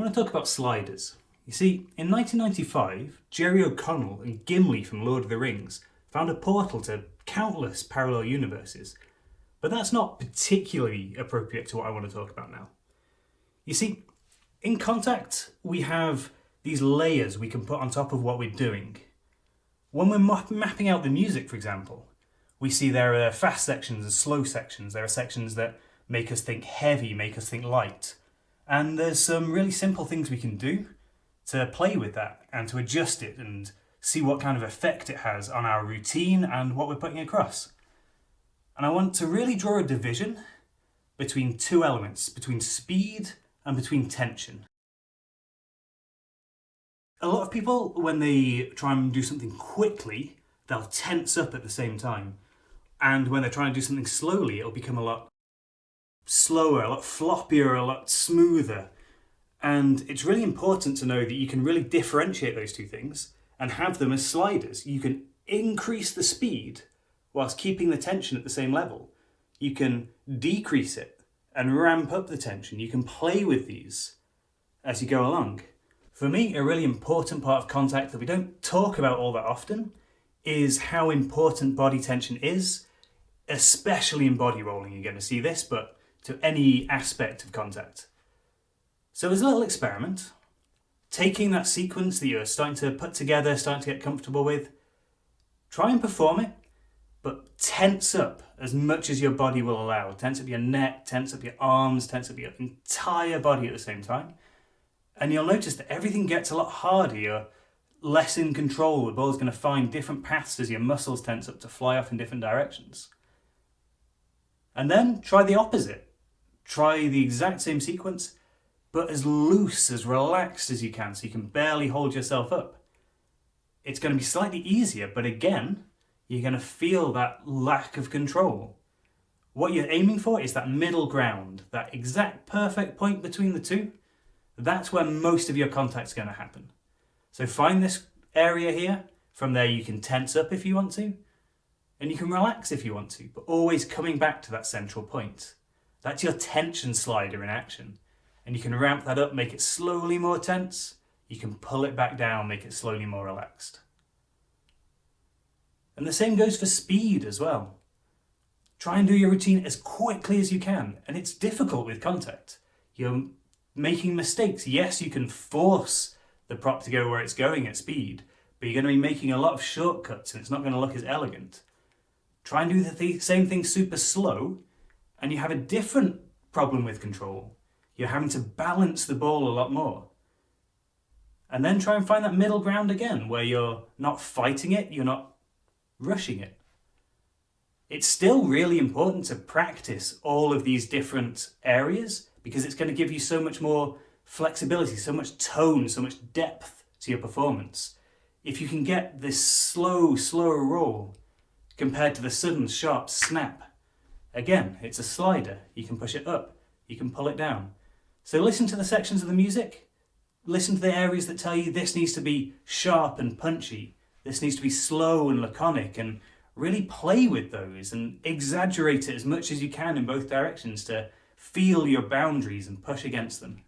want to talk about sliders. You see, in 1995, Jerry O'Connell and Gimli from Lord of the Rings found a portal to countless parallel universes, but that's not particularly appropriate to what I want to talk about now. You see, in Contact, we have these layers we can put on top of what we're doing. When we're mapping out the music, for example, we see there are fast sections and slow sections. There are sections that make us think heavy, make us think light. And there's some really simple things we can do to play with that and to adjust it and see what kind of effect it has on our routine and what we're putting across. And I want to really draw a division between two elements, between speed and between tension. A lot of people, when they try and do something quickly, they'll tense up at the same time. And when they're trying to do something slowly, it'll become a lot slower, a lot floppier, a lot smoother. And it's really important to know that you can really differentiate those two things and have them as sliders. You can increase the speed whilst keeping the tension at the same level. You can decrease it and ramp up the tension. You can play with these as you go along. For me, a really important part of Contact that we don't talk about all that often is how important body tension is, especially in body rolling. You're going to see this, but to any aspect of Contact. So as a little experiment, taking that sequence that you're starting to put together, starting to get comfortable with, try and perform it, but tense up as much as your body will allow. Tense up your neck, tense up your arms, tense up your entire body at the same time. And you'll notice that everything gets a lot harder. You're less in control. The ball's going to find different paths as your muscles tense up to fly off in different directions. And then try the opposite. Try the exact same sequence, but as loose, as relaxed as you can, so you can barely hold yourself up. It's going to be slightly easier, but again, you're going to feel that lack of control. What you're aiming for is that middle ground, that exact perfect point between the two. That's where most of your contact's going to happen. So find this area here. From there you can tense up if you want to, and you can relax if you want to, but always coming back to that central point. That's your tension slider in action. And you can ramp that up, make it slowly more tense. You can pull it back down, make it slowly more relaxed. And the same goes for speed as well. Try and do your routine as quickly as you can. And it's difficult with Contact. You're making mistakes. Yes, you can force the prop to go where it's going at speed, but you're going to be making a lot of shortcuts and it's not going to look as elegant. Try and do the same thing super slow and you have a different problem with control. You're having to balance the ball a lot more. And then try and find that middle ground again, where you're not fighting it, you're not rushing it. It's still really important to practice all of these different areas because it's going to give you so much more flexibility, so much tone, so much depth to your performance. If you can get this slower roll compared to the sudden sharp snap, again, it's a slider. You can push it up, you can pull it down. So listen to the sections of the music, listen to the areas that tell you this needs to be sharp and punchy, this needs to be slow and laconic, and really play with those and exaggerate it as much as you can in both directions to feel your boundaries and push against them.